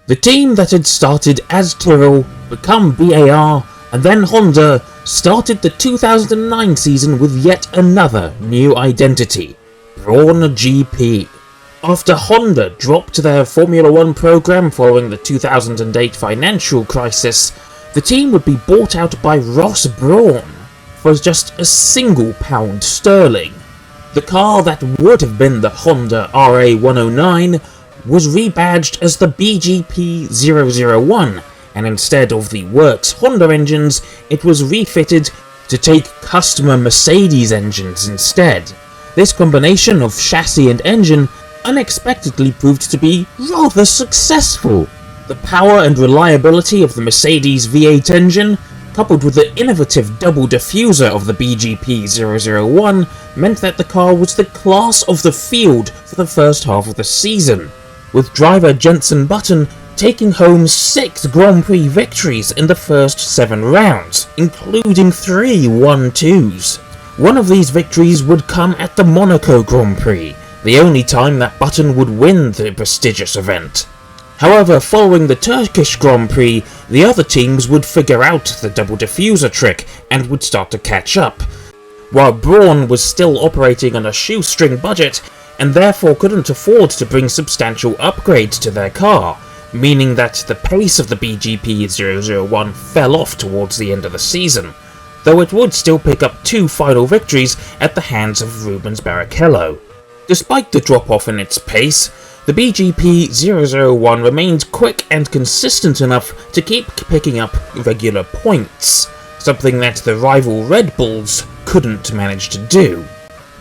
The team that had started as Tyrrell, become BAR, and then Honda, started the 2009 season with yet another new identity, Brawn GP. After Honda dropped their Formula 1 program following the 2008 financial crisis, the team would be bought out by Ross Brawn for just a £1 sterling. The car that would have been the Honda RA109 was rebadged as the BGP001, and instead of the works Honda engines, it was refitted to take customer Mercedes engines instead. This combination of chassis and engine unexpectedly proved to be rather successful. The power and reliability of the Mercedes V8 engine, coupled with the innovative double diffuser of the BGP001, meant that the car was the class of the field for the first half of the season, with driver Jenson Button taking home 6 Grand Prix victories in the first 7 rounds, including 3 1-2s. One of these victories would come at the Monaco Grand Prix, the only time that Button would win the prestigious event. However, following the Turkish Grand Prix, the other teams would figure out the double diffuser trick and would start to catch up, while Brawn was still operating on a shoestring budget and therefore couldn't afford to bring substantial upgrades to their car, meaning that the pace of the BGP001 fell off towards the end of the season, though it would still pick up 2 final victories at the hands of Rubens Barrichello. Despite the drop-off in its pace, the BGP001 remained quick and consistent enough to keep picking up regular points, something that the rival Red Bulls couldn't manage to do.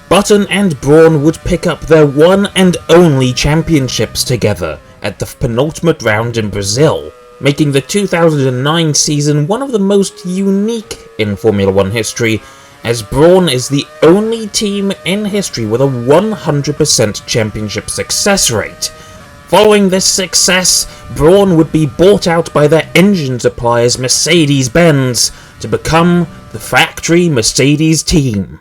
Button and Brawn would pick up their one and only championships together at the penultimate round in Brazil, making the 2009 season one of the most unique in Formula 1 history, as Brawn is the only team in history with a 100% championship success rate. Following this success, Brawn would be bought out by their engine suppliers Mercedes-Benz to become the factory Mercedes team.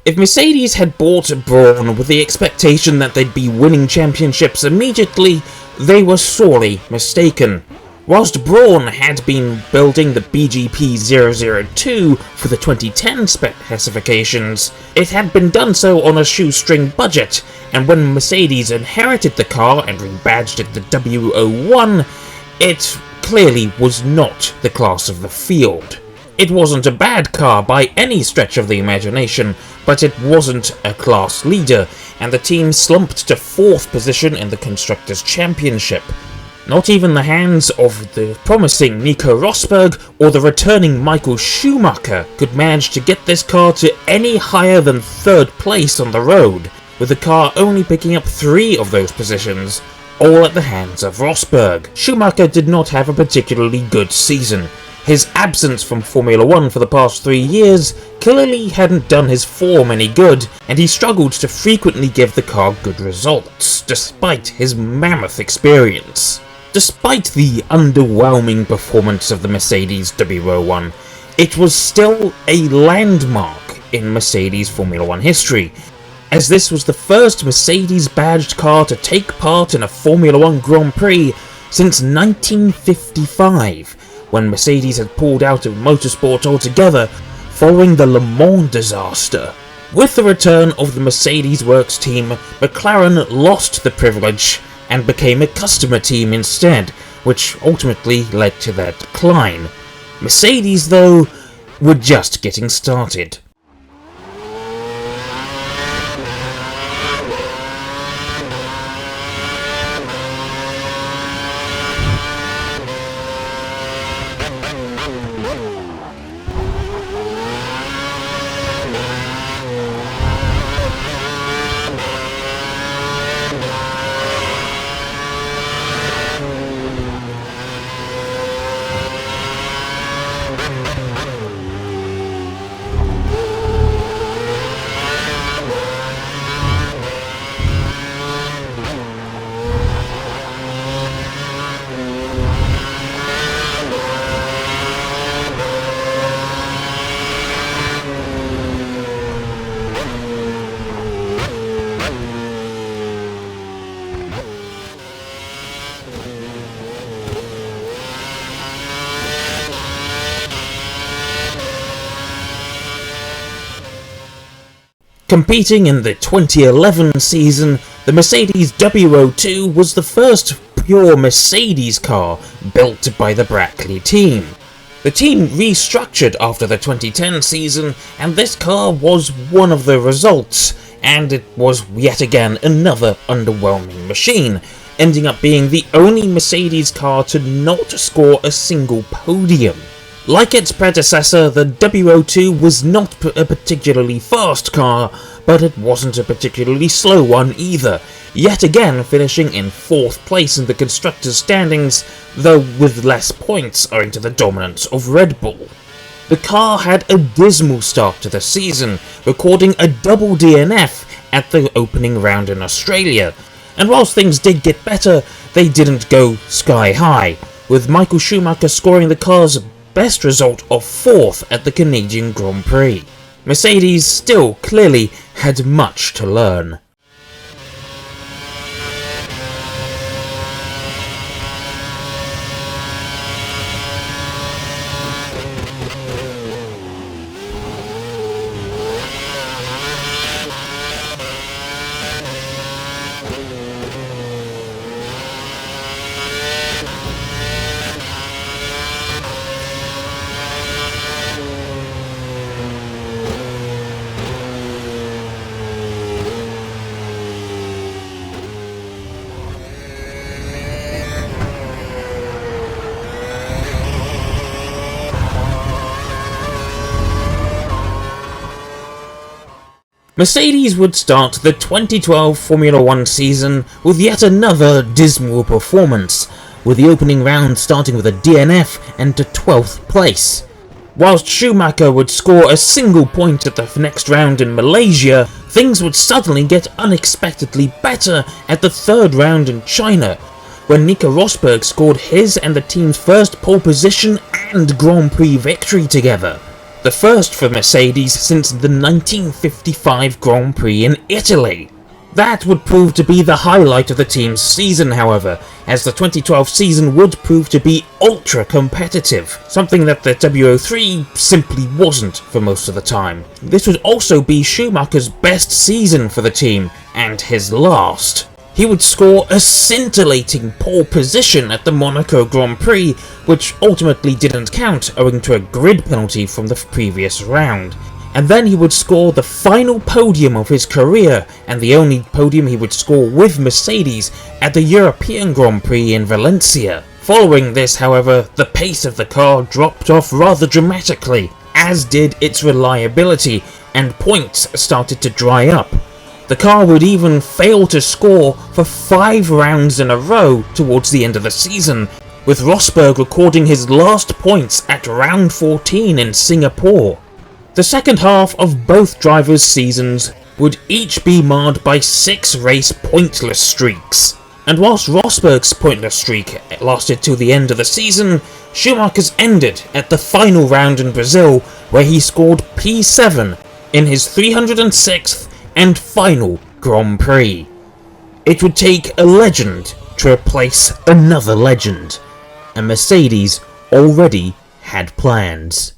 If Mercedes had bought Brawn with the expectation that they'd be winning championships immediately, they were sorely mistaken. Whilst Brawn had been building the BGP002 for the 2010 specifications, it had been done so on a shoestring budget, and when Mercedes inherited the car and rebadged it the W01, it clearly was not the class of the field. It wasn't a bad car by any stretch of the imagination, but it wasn't a class leader, and the team slumped to 4th position in the Constructors' Championship. Not even the hands of the promising Nico Rosberg or the returning Michael Schumacher could manage to get this car to any higher than 3rd place on the road, with the car only picking up 3 of those positions, all at the hands of Rosberg. Schumacher did not have a particularly good season. His absence from Formula 1 for the past 3 years clearly hadn't done his form any good, and he struggled to frequently give the car good results, despite his mammoth experience. Despite the underwhelming performance of the Mercedes W01, it was still a landmark in Mercedes Formula 1 history, as this was the first Mercedes-badged car to take part in a Formula 1 Grand Prix since 1955, when Mercedes had pulled out of motorsport altogether following the Le Mans disaster. With the return of the Mercedes Works team, McLaren lost the privilege and became a customer team instead, which ultimately led to their decline. Mercedes, though, were just getting started. Competing in the 2011 season, the Mercedes W02 was the first pure Mercedes car built by the Brackley team. The team restructured after the 2010 season, and this car was one of the results, and it was yet again another underwhelming machine, ending up being the only Mercedes car to not score a single podium. Like its predecessor, the W02 was not a particularly fast car, but it wasn't a particularly slow one either, yet again finishing in 4th place in the Constructors' standings, though with less points owing to the dominance of Red Bull. The car had a dismal start to the season, recording a double DNF at the opening round in Australia, and whilst things did get better, they didn't go sky high, with Michael Schumacher scoring the car's best result of 4th at the Canadian Grand Prix. Mercedes still clearly had much to learn. Mercedes would start the 2012 Formula 1 season with yet another dismal performance, with the opening round starting with a DNF and to 12th place. Whilst Schumacher would score a single point at the next round in Malaysia, things would suddenly get unexpectedly better at the 3rd round in China, when Nico Rosberg scored his and the team's first pole position and Grand Prix victory together. The first for Mercedes since the 1955 Grand Prix in Italy. That would prove to be the highlight of the team's season, however, as the 2012 season would prove to be ultra competitive, something that the W03 simply wasn't for most of the time. This would also be Schumacher's best season for the team, and his last. He would score a scintillating pole position at the Monaco Grand Prix, which ultimately didn't count owing to a grid penalty from the previous round. And then he would score the final podium of his career, and the only podium he would score with Mercedes at the European Grand Prix in Valencia. Following this, however, the pace of the car dropped off rather dramatically, as did its reliability, and points started to dry up. The car would even fail to score for 5 rounds in a row towards the end of the season, with Rosberg recording his last points at round 14 in Singapore. The second half of both drivers' seasons would each be marred by 6 race pointless streaks, and whilst Rosberg's pointless streak lasted till the end of the season, Schumacher's ended at the final round in Brazil, where he scored P7 in his 306th and final Grand Prix. It would take a legend to replace another legend, and Mercedes already had plans.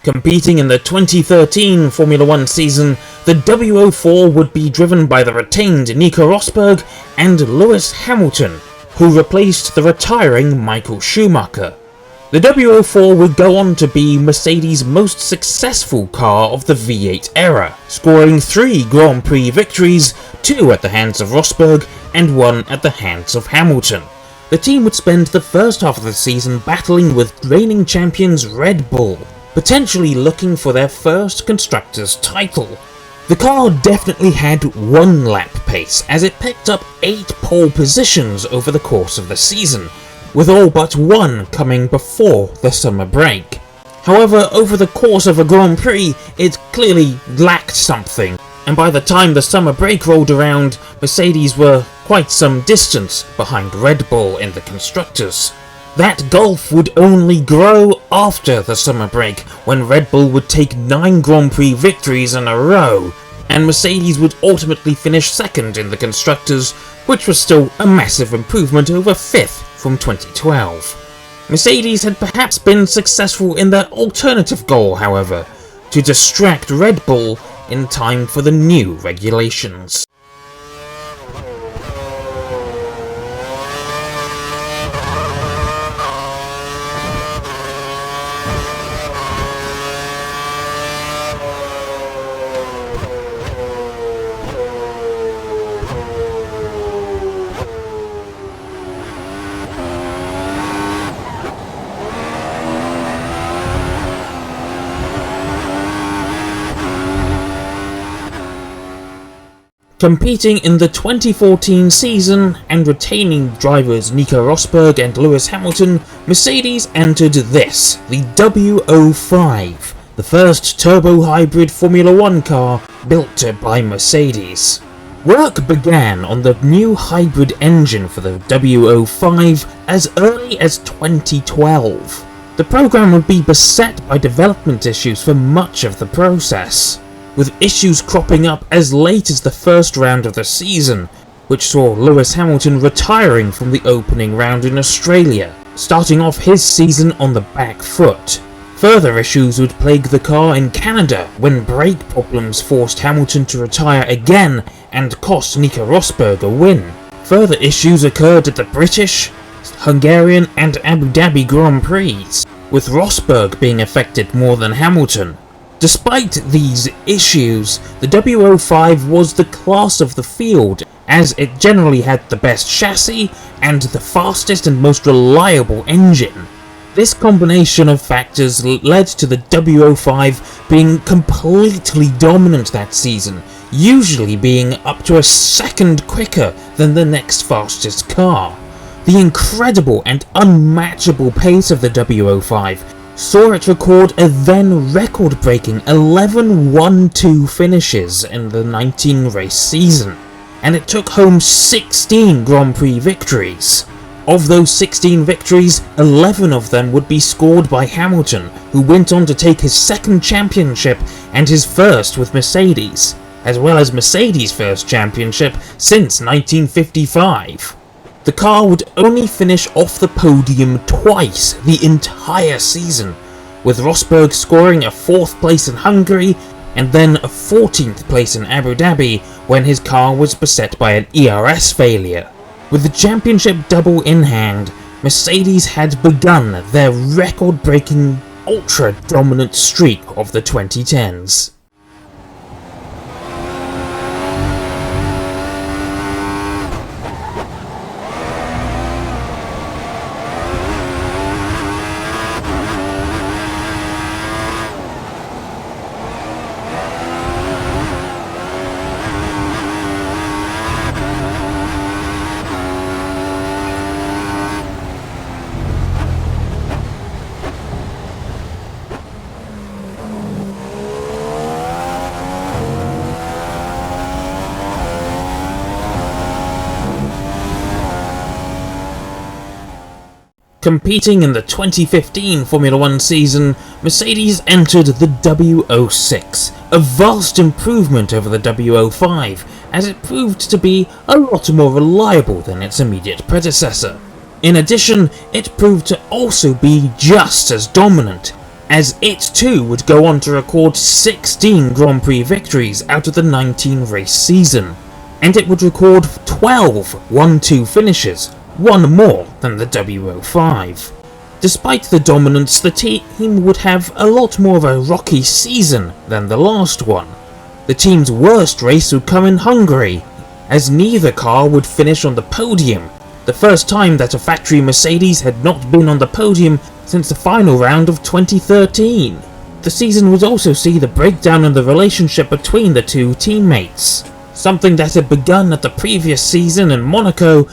Competing in the 2013 Formula 1 season, the W04 would be driven by the retained Nico Rosberg and Lewis Hamilton, who replaced the retiring Michael Schumacher. The W04 would go on to be Mercedes' most successful car of the V8 era, scoring 3 Grand Prix victories, 2 at the hands of Rosberg and 1 at the hands of Hamilton. the team would spend the first half of the season battling with reigning champions Red Bull, potentially looking for their first Constructors title. The car definitely had one lap pace, as it picked up 8 pole positions over the course of the season, with all but one coming before the summer break. However, over the course of a Grand Prix, it clearly lacked something, and by the time the summer break rolled around, Mercedes were quite some distance behind Red Bull in the Constructors. That gulf would only grow after the summer break, when Red Bull would take 9 Grand Prix victories in a row, and Mercedes would ultimately finish second in the Constructors, which was still a massive improvement over 5th from 2012. Mercedes had perhaps been successful in their alternative goal, however, to distract Red Bull in time for the new regulations. Competing in the 2014 season and retaining drivers Nico Rosberg and Lewis Hamilton, Mercedes entered this, the W05, the first turbo-hybrid Formula 1 car built by Mercedes. Work began on the new hybrid engine for the W05 as early as 2012. The program would be beset by development issues for much of the process, with issues cropping up as late as the first round of the season, which saw Lewis Hamilton retiring from the opening round in Australia, starting off his season on the back foot. Further issues would plague the car in Canada, when brake problems forced Hamilton to retire again and cost Nico Rosberg a win. Further issues occurred at the British, Hungarian and Abu Dhabi Grand Prix, with Rosberg being affected more than Hamilton. Despite these issues, the W05 was the class of the field, as it generally had the best chassis and the fastest and most reliable engine. This combination of factors led to the W05 being completely dominant that season, usually being up to a second quicker than the next fastest car. The incredible and unmatchable pace of the W05 saw it record a then record-breaking 11 1-2 finishes in the 19-race season, and it took home 16 Grand Prix victories. Of those 16 victories, 11 of them would be scored by Hamilton, who went on to take his second championship and his first with Mercedes, as well as Mercedes' first championship since 1955. The car would only finish off the podium twice the entire season, with Rosberg scoring a 4th place in Hungary and then a 14th place in Abu Dhabi when his car was beset by an ERS failure. With the championship double in hand, Mercedes had begun their record-breaking, ultra-dominant streak of the 2010s. Competing in the 2015 Formula 1 season, Mercedes entered the W06, a vast improvement over the W05, as it proved to be a lot more reliable than its immediate predecessor. In addition, it proved to also be just as dominant, as it too would go on to record 16 Grand Prix victories out of the 19-race season, and it would record 12 1-2 finishes, one more than the W05. Despite the dominance, the team would have a lot more of a rocky season than the last one. The team's worst race would come in Hungary, as neither car would finish on the podium, the first time that a factory Mercedes had not been on the podium since the final round of 2013. The season would also see the breakdown in the relationship between the two teammates, something that had begun at the previous season in Monaco,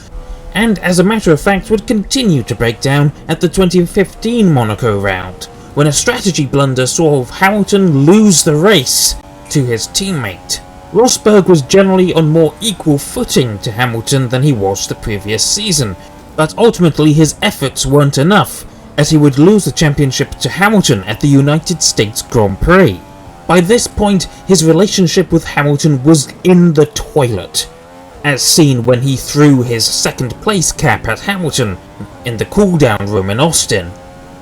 and as a matter of fact would continue to break down at the 2015 Monaco round, when a strategy blunder saw Hamilton lose the race to his teammate. Rosberg was generally on more equal footing to Hamilton than he was the previous season, but ultimately his efforts weren't enough, as he would lose the championship to Hamilton at the United States Grand Prix. By this point, his relationship with Hamilton was in the toilet, as seen when he threw his second place cap at Hamilton in the cool-down room in Aston.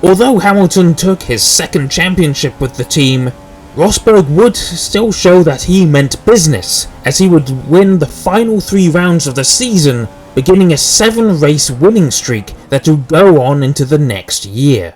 Although Hamilton took his second championship with the team, Rosberg would still show that he meant business, as he would win the final 3 rounds of the season, beginning a 7-race winning streak that would go on into the next year.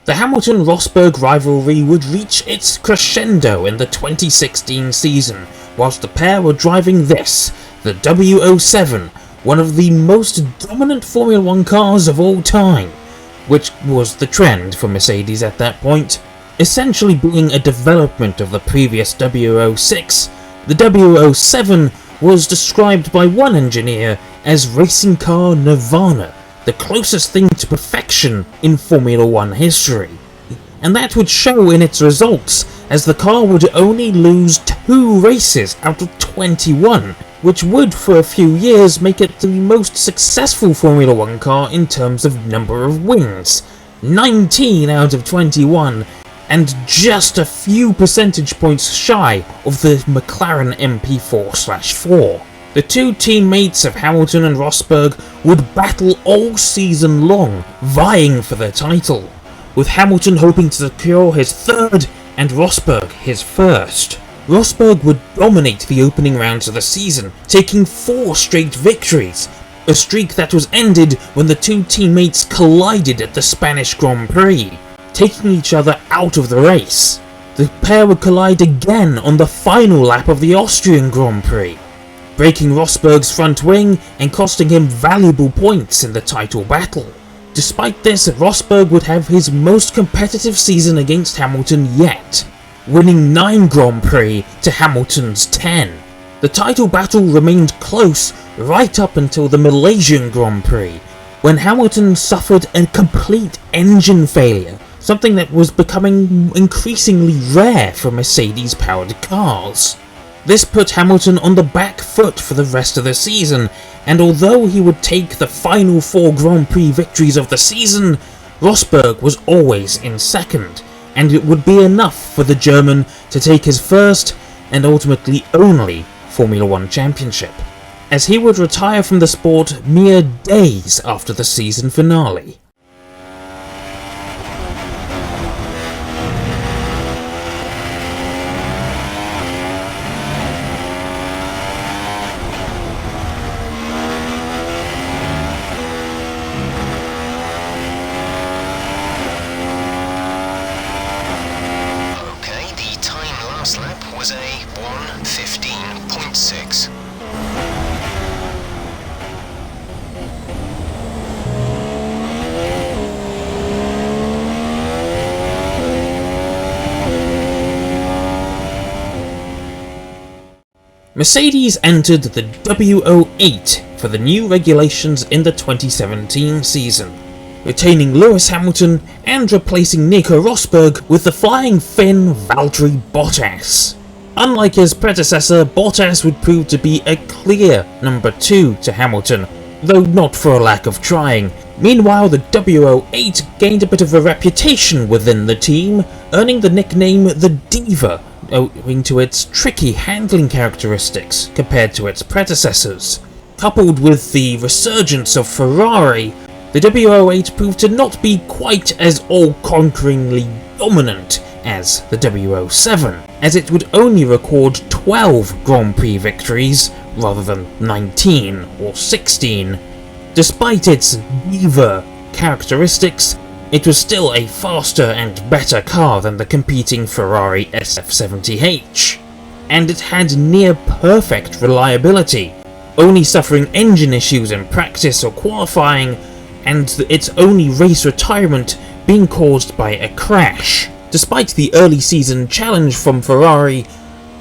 The Hamilton-Rosberg rivalry would reach its crescendo in the 2016 season, whilst the pair were driving this, the W07, one of the most dominant Formula 1 cars of all time, which was the trend for Mercedes at that point. Essentially being a development of the previous W06, the W07 was described by one engineer as racing car nirvana, the closest thing to perfection in Formula 1 history. And that would show in its results, as the car would only lose 2 races out of 21, which would for a few years make it the most successful Formula 1 car in terms of number of wins, 19 out of 21, and just a few percentage points shy of the McLaren MP4/4. The two teammates of Hamilton and Rosberg would battle all season long, vying for the title, with Hamilton hoping to secure his 3rd and Rosberg his 1st. Rosberg would dominate the opening rounds of the season, taking 4 straight victories, a streak that was ended when the two teammates collided at the Spanish Grand Prix, taking each other out of the race. The pair would collide again on the final lap of the Austrian Grand Prix, breaking Rosberg's front wing and costing him valuable points in the title battle. Despite this, Rosberg would have his most competitive season against Hamilton yet, winning 9 Grand Prix to Hamilton's 10. The title battle remained close right up until the Malaysian Grand Prix, when Hamilton suffered a complete engine failure, something that was becoming increasingly rare for Mercedes-powered cars. This put Hamilton on the back foot for the rest of the season, and although he would take the final 4 Grand Prix victories of the season, Rosberg was always in second, and it would be enough for the German to take his first and ultimately only Formula 1 championship, as he would retire from the sport mere days after the season finale. Mercedes entered the W08 for the new regulations in the 2017 season, retaining Lewis Hamilton and replacing Nico Rosberg with the flying Finn Valtteri Bottas. Unlike his predecessor, Bottas would prove to be a clear number 2 to Hamilton, though not for a lack of trying. Meanwhile, the W08 gained a bit of a reputation within the team, earning the nickname the Diva, owing to its tricky handling characteristics compared to its predecessors. Coupled with the resurgence of Ferrari, the W08 proved to not be quite as all-conqueringly dominant as the W07, as it would only record 12 Grand Prix victories rather than 19 or 16. Despite its diva characteristics, it was still a faster and better car than the competing Ferrari SF70H, and it had near-perfect reliability, only suffering engine issues in practice or qualifying, and its only race retirement being caused by a crash. Despite the early season challenge from Ferrari,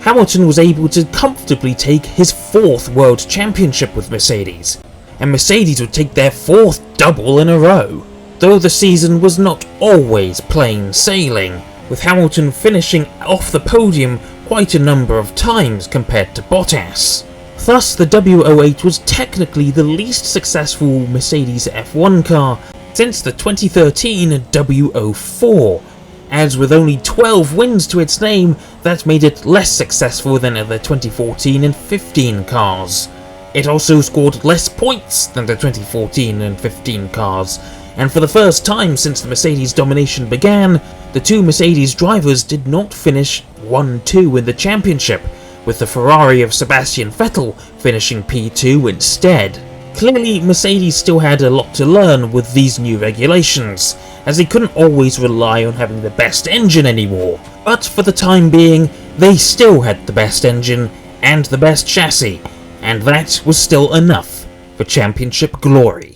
Hamilton was able to comfortably take his 4th World Championship with Mercedes, and Mercedes would take their 4th double in a row. Though the season was not always plain sailing, with Hamilton finishing off the podium quite a number of times compared to Bottas. Thus, the W08 was technically the least successful Mercedes F1 car since the 2013 W04, as with only 12 wins to its name, that made it less successful than the 2014 and 15 cars. It also scored less points than the 2014 and 15 cars, and for the first time since the Mercedes domination began, the two Mercedes drivers did not finish 1-2 in the championship, with the Ferrari of Sebastian Vettel finishing P2 instead. Clearly, Mercedes still had a lot to learn with these new regulations, as they couldn't always rely on having the best engine anymore, but for the time being, they still had the best engine and the best chassis, and that was still enough for championship glory.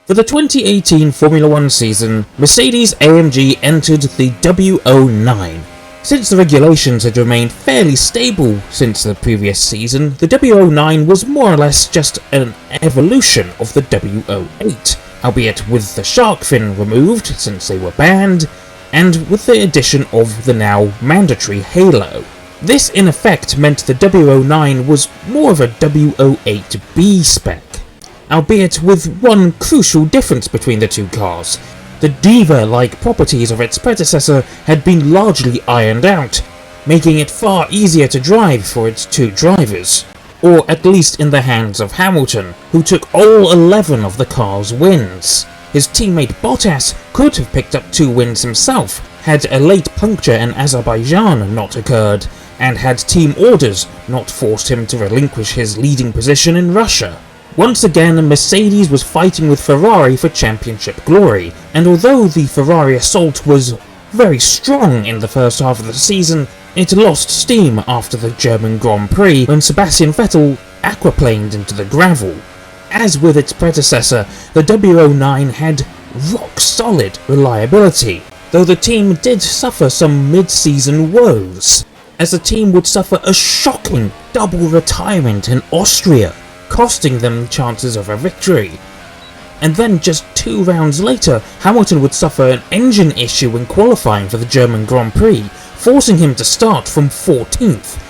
For the 2018 Formula 1 season, Mercedes-AMG entered the W09. Since the regulations had remained fairly stable since the previous season, the W09 was more or less just an evolution of the W08, albeit with the shark fin removed since they were banned, and with the addition of the now mandatory halo. This in effect meant the W09 was more of a W08B spec, albeit with one crucial difference between the two cars. The diva-like properties of its predecessor had been largely ironed out, making it far easier to drive for its two drivers, or at least in the hands of Hamilton, who took all 11 of the car's wins. His teammate Bottas could have picked up 2 wins himself, had a late puncture in Azerbaijan not occurred, and had team orders not forced him to relinquish his leading position in Russia. Once again, Mercedes was fighting with Ferrari for championship glory, and although the Ferrari assault was very strong in the first half of the season, it lost steam after the German Grand Prix when Sebastian Vettel aquaplaned into the gravel. As with its predecessor, the W09 had rock-solid reliability, though the team did suffer some mid-season woes, as the team would suffer a shocking double retirement in Austria, costing them chances of a victory. And then just 2 rounds later, Hamilton would suffer an engine issue in qualifying for the German Grand Prix, forcing him to start from 14th,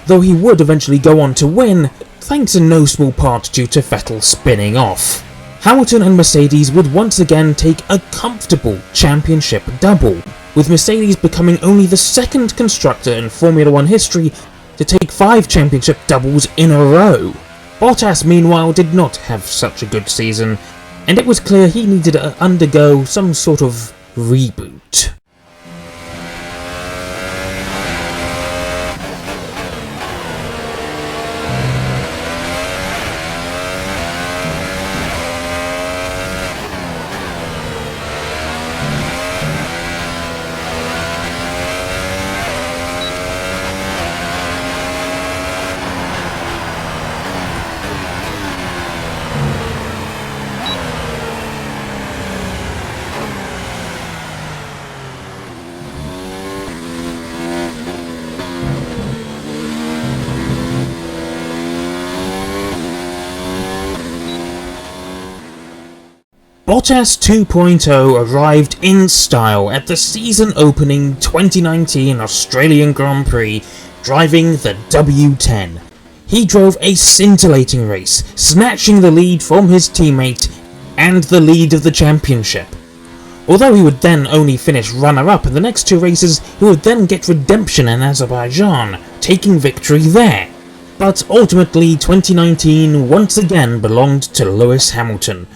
though he would eventually go on to win, thanks in no small part due to Vettel spinning off. Hamilton and Mercedes would once again take a comfortable championship double, with Mercedes becoming only the second constructor in Formula 1 history to take 5 championship doubles in a row. Bottas meanwhile did not have such a good season, and it was clear he needed to undergo some sort of reboot. Bottas 2.0 arrived in style at the season-opening 2019 Australian Grand Prix, driving the W10. He drove a scintillating race, snatching the lead from his teammate and the lead of the championship. Although he would then only finish runner-up in the next 2 races, he would then get redemption in Azerbaijan, taking victory there. But ultimately 2019 once again belonged to Lewis Hamilton,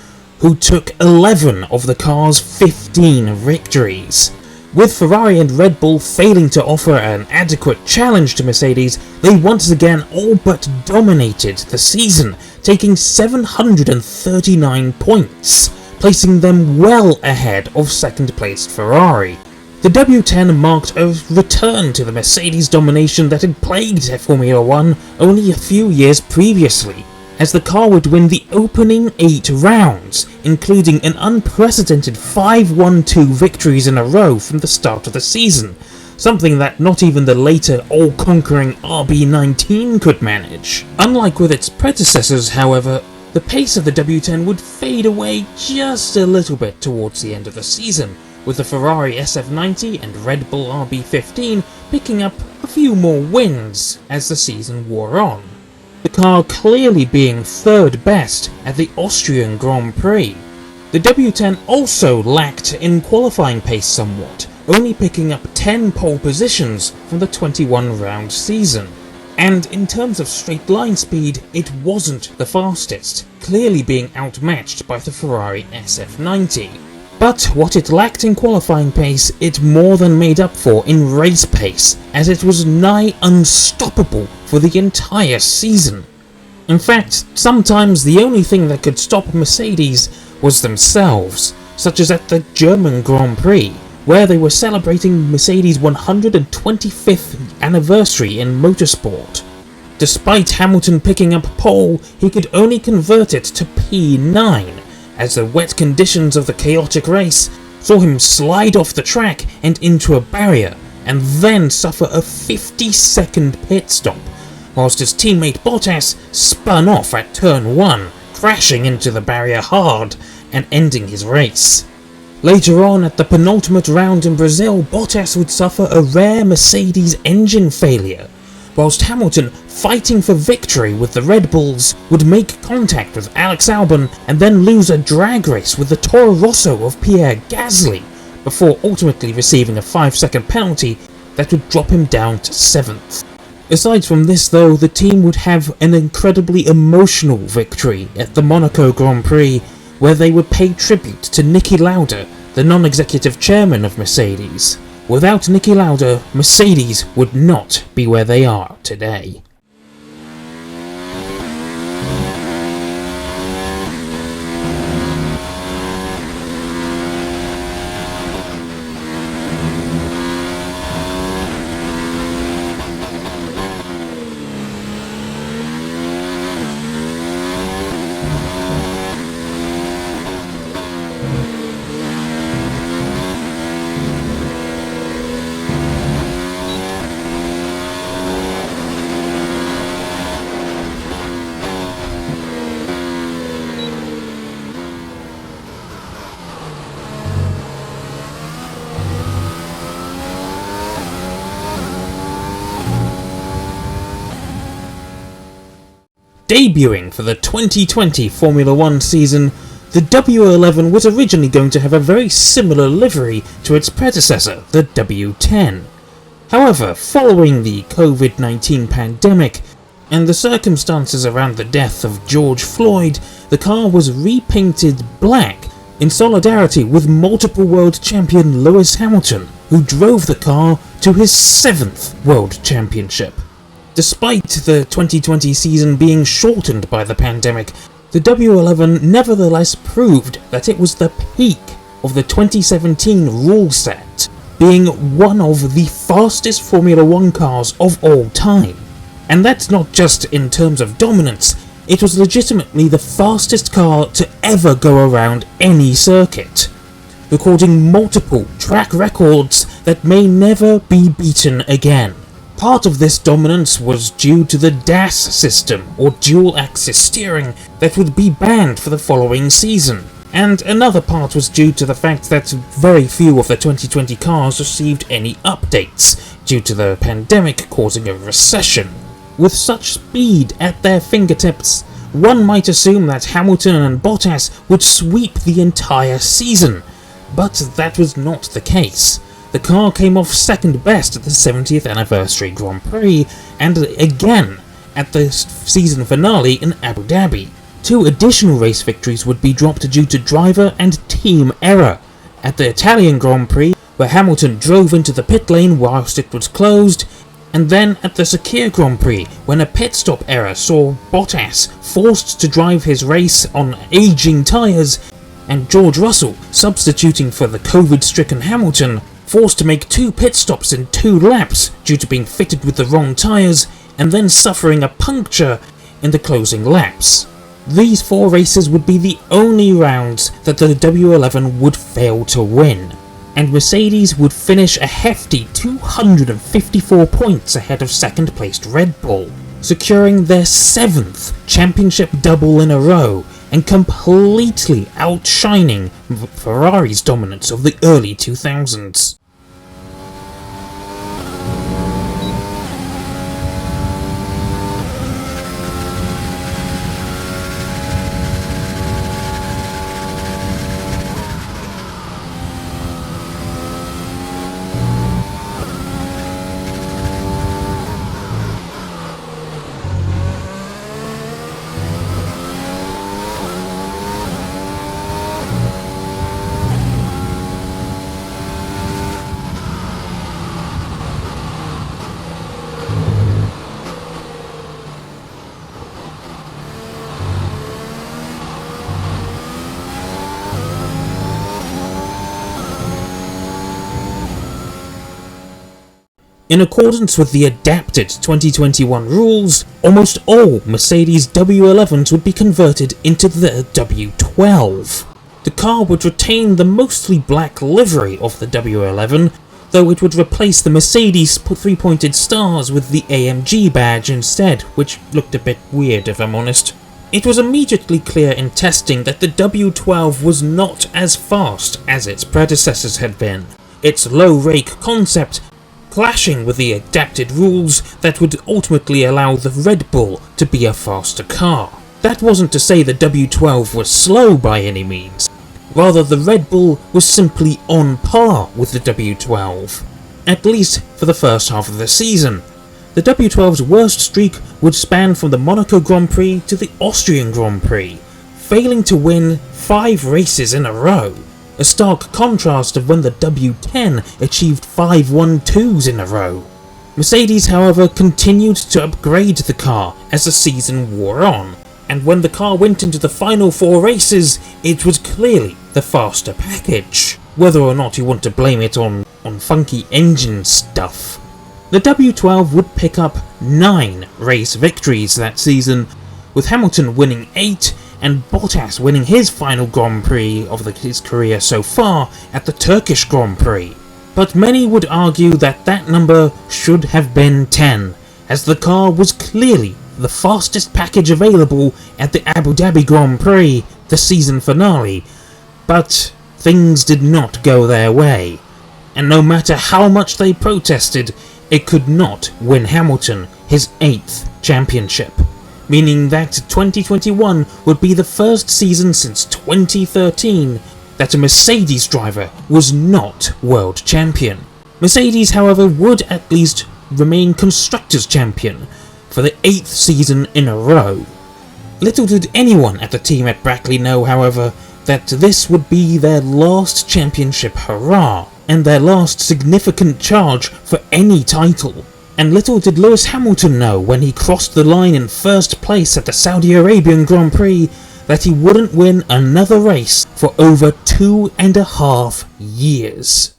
who took 11 of the car's 15 victories. With Ferrari and Red Bull failing to offer an adequate challenge to Mercedes, they once again all but dominated the season, taking 739 points, placing them well ahead of second-placed Ferrari. The W10 marked a return to the Mercedes domination that had plagued Formula 1 only a few years previously, as the car would win the opening 8 rounds, including an unprecedented 5-1-2 victories in a row from the start of the season, something that not even the later all-conquering RB19 could manage. Unlike with its predecessors, however, the pace of the W10 would fade away just a little bit towards the end of the season, with the Ferrari SF90 and Red Bull RB15 picking up a few more wins as the season wore on. The car clearly being third best at the Austrian Grand Prix. The W10 also lacked in qualifying pace somewhat, only picking up 10 pole positions from the 21-round season. And in terms of straight line speed, it wasn't the fastest, clearly being outmatched by the Ferrari SF90. But what it lacked in qualifying pace, it more than made up for in race pace, as it was nigh unstoppable for the entire season. In fact, sometimes the only thing that could stop Mercedes was themselves, such as at the German Grand Prix, where they were celebrating Mercedes' 125th anniversary in motorsport. Despite Hamilton picking up pole, he could only convert it to P9, as the wet conditions of the chaotic race saw him slide off the track and into a barrier, and then suffer a 50-second pit stop, whilst his teammate Bottas spun off at turn 1, crashing into the barrier hard and ending his race. Later on, at the penultimate round in Brazil, Bottas would suffer a rare Mercedes engine failure, whilst Hamilton, fighting for victory with the Red Bulls, would make contact with Alex Albon and then lose a drag race with the Toro Rosso of Pierre Gasly, before ultimately receiving a 5-second penalty that would drop him down to 7th. Aside from this though, the team would have an incredibly emotional victory at the Monaco Grand Prix, where they would pay tribute to Niki Lauda, the non-executive chairman of Mercedes. Without Niki Lauda, Mercedes would not be where they are today. Debuting for the 2020 Formula 1 season, The W11 was originally going to have a very similar livery to its predecessor, the W10. However, following the COVID-19 pandemic and the circumstances around the death of George Floyd, the car was repainted black in solidarity with multiple world champion Lewis Hamilton, who drove the car to his 7th world championship. Despite the 2020 season being shortened by the pandemic, the W11 nevertheless proved that it was the peak of the 2017 rule set, being one of the fastest Formula 1 cars of all time. And that's not just in terms of dominance, it was legitimately the fastest car to ever go around any circuit, recording multiple track records that may never be beaten again. Part of this dominance was due to the DAS system, or dual axis steering, that would be banned for the following season. And another part was due to the fact that very few of the 2020 cars received any updates, due to the pandemic causing a recession. With such speed at their fingertips, one might assume that Hamilton and Bottas would sweep the entire season, but that was not the case. The car came off second best at the 70th anniversary Grand Prix, and again at the season finale in Abu Dhabi. 2 additional race victories would be dropped due to driver and team error. At the Italian Grand Prix, where Hamilton drove into the pit lane whilst it was closed, and then at the Sakir Grand Prix, when a pit stop error saw Bottas forced to drive his race on aging tyres, and George Russell, substituting for the COVID-stricken Hamilton, forced to make 2 pit stops in 2 laps due to being fitted with the wrong tyres, and then suffering a puncture in the closing laps. These 4 races would be the only rounds that the W11 would fail to win, and Mercedes would finish a hefty 254 points ahead of second-placed Red Bull, securing their 7th championship double in a row, and completely outshining Ferrari's dominance of the early 2000s. In accordance with the adapted 2021 rules, almost all Mercedes W11s would be converted into the W12. The car would retain the mostly black livery of the W11, though it would replace the Mercedes 3-pointed stars with the AMG badge instead, which looked a bit weird if I'm honest. It was immediately clear in testing that the W12 was not as fast as its predecessors had been. Its low rake concept clashing with the adapted rules that would ultimately allow the Red Bull to be a faster car. That wasn't to say the W12 was slow by any means, rather the Red Bull was simply on par with the W12, at least for the first half of the season. The W12's worst streak would span from the Monaco Grand Prix to the Austrian Grand Prix, failing to win 5 races in a row. A stark contrast of when the W10 achieved 5 1-2s in a row. Mercedes, however, continued to upgrade the car as the season wore on, and when the car went into the final 4 races, it was clearly the faster package, whether or not you want to blame it on funky engine stuff. The W12 would pick up 9 race victories that season, with Hamilton winning 8 and Bottas winning his final Grand Prix of his career so far at the Turkish Grand Prix. But many would argue that that number should have been 10, as the car was clearly the fastest package available at the Abu Dhabi Grand Prix, the season finale. But things did not go their way, and no matter how much they protested, it could not win Hamilton his 8th championship. meaning that 2021 would be the first season since 2013 that a Mercedes driver was not world champion. Mercedes, however, would at least remain Constructors champion for the 8th season in a row. Little did anyone at the team at Brackley know, however, that this would be their last championship hurrah, and their last significant charge for any title. And little did Lewis Hamilton know when he crossed the line in first place at the Saudi Arabian Grand Prix that he wouldn't win another race for over 2.5 years.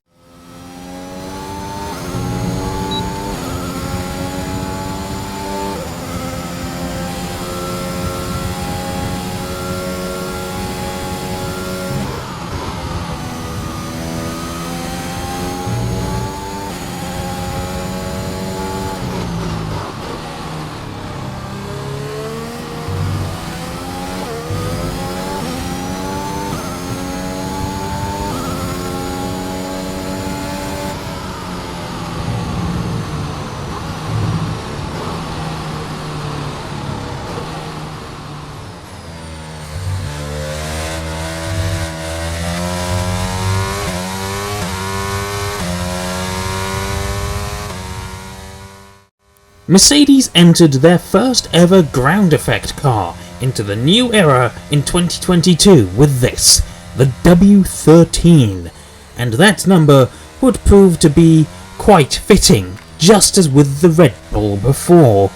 Mercedes entered their first ever ground effect car into the new era in 2022 with this, the W13, and that number would prove to be quite fitting, just as with the Red Bull before.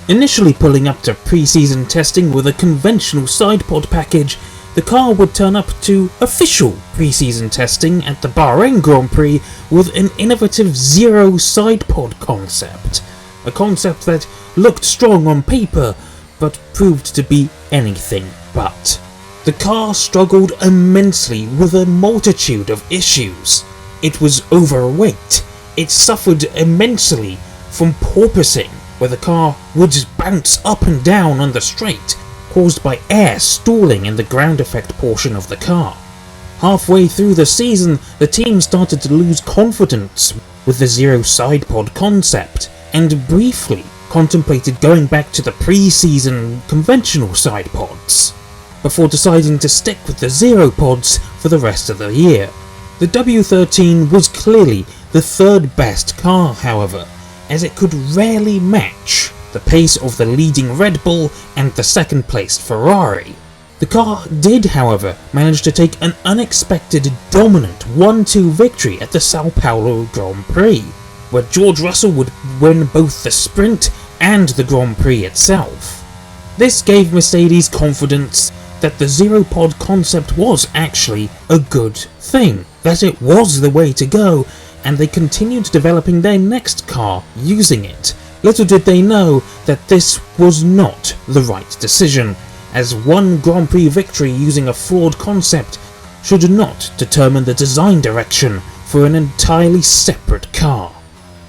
Initially pulling up to pre-season testing with a conventional sidepod package, the car would turn up to official pre-season testing at the Bahrain Grand Prix with an innovative zero sidepod concept. A concept that looked strong on paper, but proved to be anything but. The car struggled immensely with a multitude of issues. It was overweight, it suffered immensely from porpoising, where the car would bounce up and down on the straight, caused by air stalling in the ground effect portion of the car. Halfway through the season, the team started to lose confidence with the zero sidepod concept, and briefly contemplated going back to the pre-season conventional side pods, before deciding to stick with the zero pods for the rest of the year. The W13 was clearly the third best car, however, as it could rarely match the pace of the leading Red Bull and the second placed Ferrari. The car did, however, manage to take an unexpected dominant 1-2 victory at the Sao Paulo Grand Prix, where George Russell would win both the sprint and the Grand Prix itself. This gave Mercedes confidence that the zero pod concept was actually a good thing, that it was the way to go, and they continued developing their next car using it. Little did they know that this was not the right decision, as one Grand Prix victory using a flawed concept should not determine the design direction for an entirely separate car.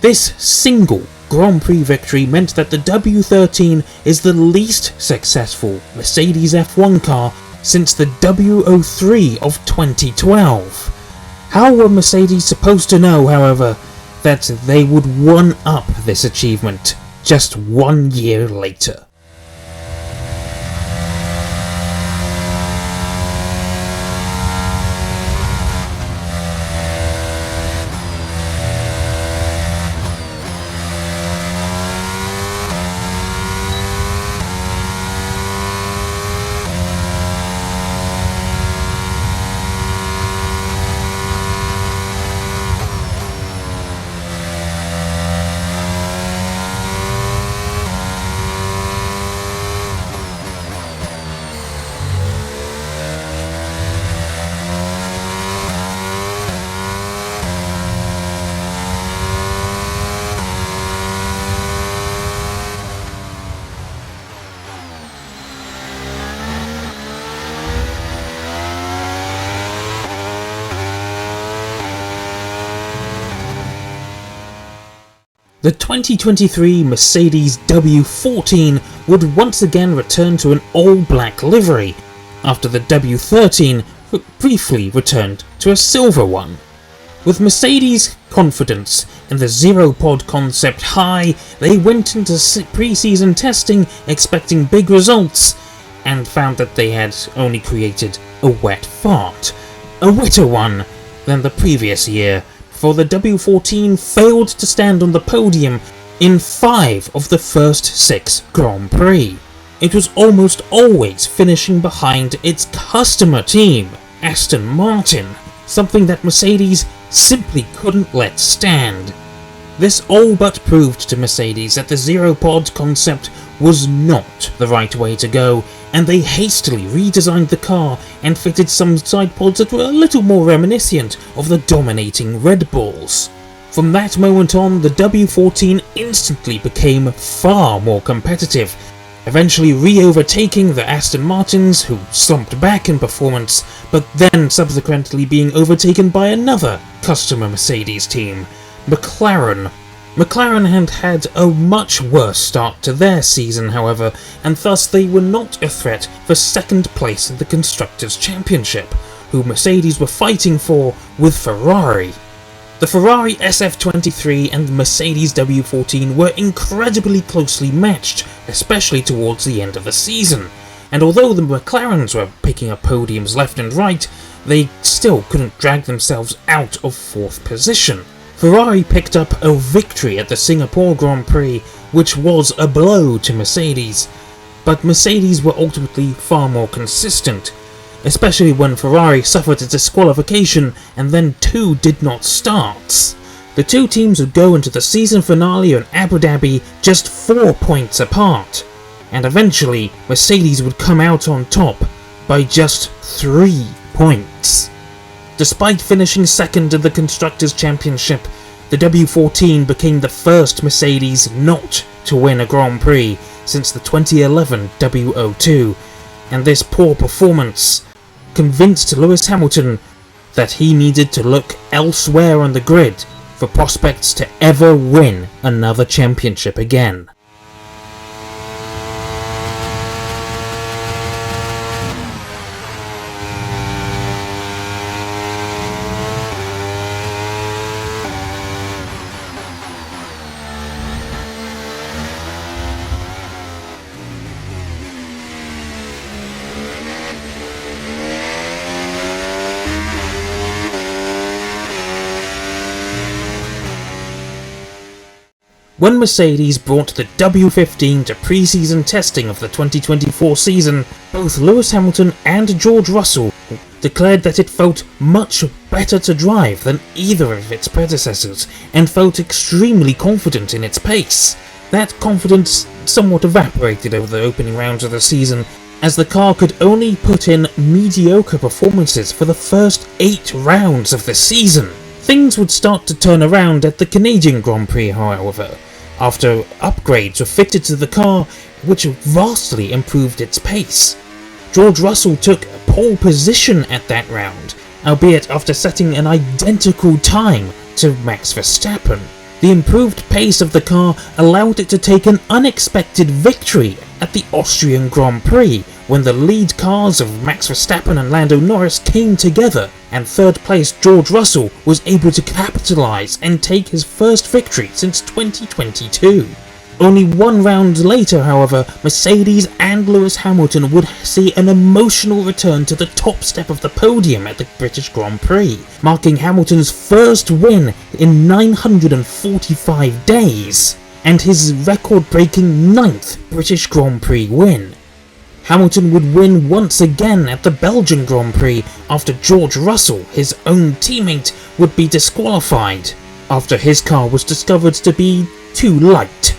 This single Grand Prix victory meant that the W13 is the least successful Mercedes F1 car since the W03 of 2012. How were Mercedes supposed to know, however, that they would one-up this achievement just 1 year later? The 2023 Mercedes W14 would once again return to an all-black livery, after the W13 briefly returned to a silver one. With Mercedes' confidence and the zero-pod concept high, they went into pre-season testing expecting big results, and found that they had only created a wet fart. A wetter one than the previous year, for the W14 failed to stand on the podium in 5 of the first 6 Grand Prix. It was almost always finishing behind its customer team, Aston Martin, something that Mercedes simply couldn't let stand. This all but proved to Mercedes that the zero-pod concept was not the right way to go, and they hastily redesigned the car and fitted some side pods that were a little more reminiscent of the dominating Red Bulls. From that moment on, the W14 instantly became far more competitive, eventually re-overtaking the Aston Martins, who slumped back in performance, but then subsequently being overtaken by another customer Mercedes team, McLaren. McLaren had a much worse start to their season, however, and thus they were not a threat for second place in the Constructors' Championship, who Mercedes were fighting for with Ferrari. The Ferrari SF23 and Mercedes W14 were incredibly closely matched, especially towards the end of the season, and although the McLarens were picking up podiums left and right, they still couldn't drag themselves out of 4th position. Ferrari picked up a victory at the Singapore Grand Prix, which was a blow to Mercedes, but Mercedes were ultimately far more consistent, especially when Ferrari suffered a disqualification and then 2 did not start. The 2 teams would go into the season finale in Abu Dhabi just 4 points apart, and eventually Mercedes would come out on top by just 3 points. Despite finishing second in the Constructors' Championship, the W14 became the first Mercedes not to win a Grand Prix since the 2011 W02, and this poor performance convinced Lewis Hamilton that he needed to look elsewhere on the grid for prospects to ever win another championship again. When Mercedes brought the W15 to pre-season testing of the 2024 season, both Lewis Hamilton and George Russell declared that it felt much better to drive than either of its predecessors, and felt extremely confident in its pace. That confidence somewhat evaporated over the opening rounds of the season, as the car could only put in mediocre performances for the first 8 rounds of the season. Things would start to turn around at the Canadian Grand Prix, however, after upgrades were fitted to the car which vastly improved its pace. George Russell took pole position at that round, albeit after setting an identical time to Max Verstappen. The improved pace of the car allowed it to take an unexpected victory at the Austrian Grand Prix, when the lead cars of Max Verstappen and Lando Norris came together, and third place George Russell was able to capitalise and take his first victory since 2022. Only 1 round later, however, Mercedes and Lewis Hamilton would see an emotional return to the top step of the podium at the British Grand Prix, marking Hamilton's first win in 945 days, and his record-breaking 9th British Grand Prix win. Hamilton would win once again at the Belgian Grand Prix after George Russell, his own teammate, would be disqualified after his car was discovered to be too light.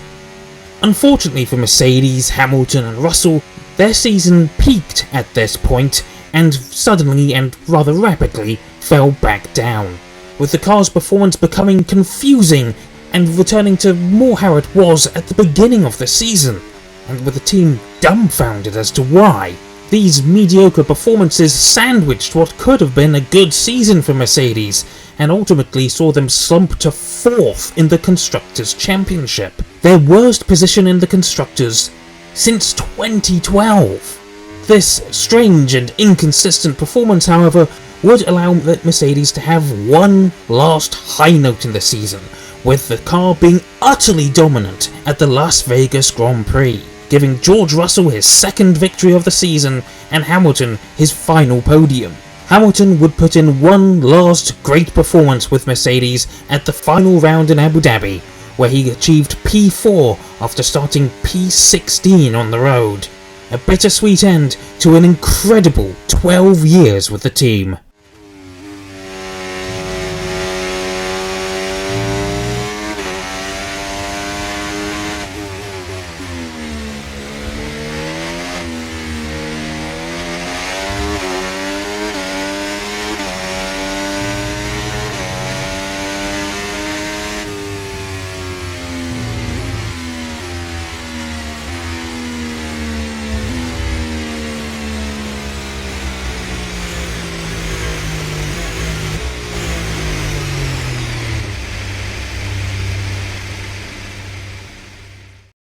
Unfortunately for Mercedes, Hamilton and Russell, their season peaked at this point and suddenly and rather rapidly fell back down, with the car's performance becoming confusing and returning to more how it was at the beginning of the season, and with the team dumbfounded as to why. These mediocre performances sandwiched what could have been a good season for Mercedes, and ultimately saw them slump to 4th in the Constructors' Championship, their worst position in the Constructors since 2012. This strange and inconsistent performance, however, would allow Mercedes to have one last high note in the season, with the car being utterly dominant at the Las Vegas Grand Prix, giving George Russell his second victory of the season and Hamilton his final podium. Hamilton would put in one last great performance with Mercedes at the final round in Abu Dhabi, where he achieved P4 after starting P16 on the road. A bittersweet end to an incredible 12 years with the team.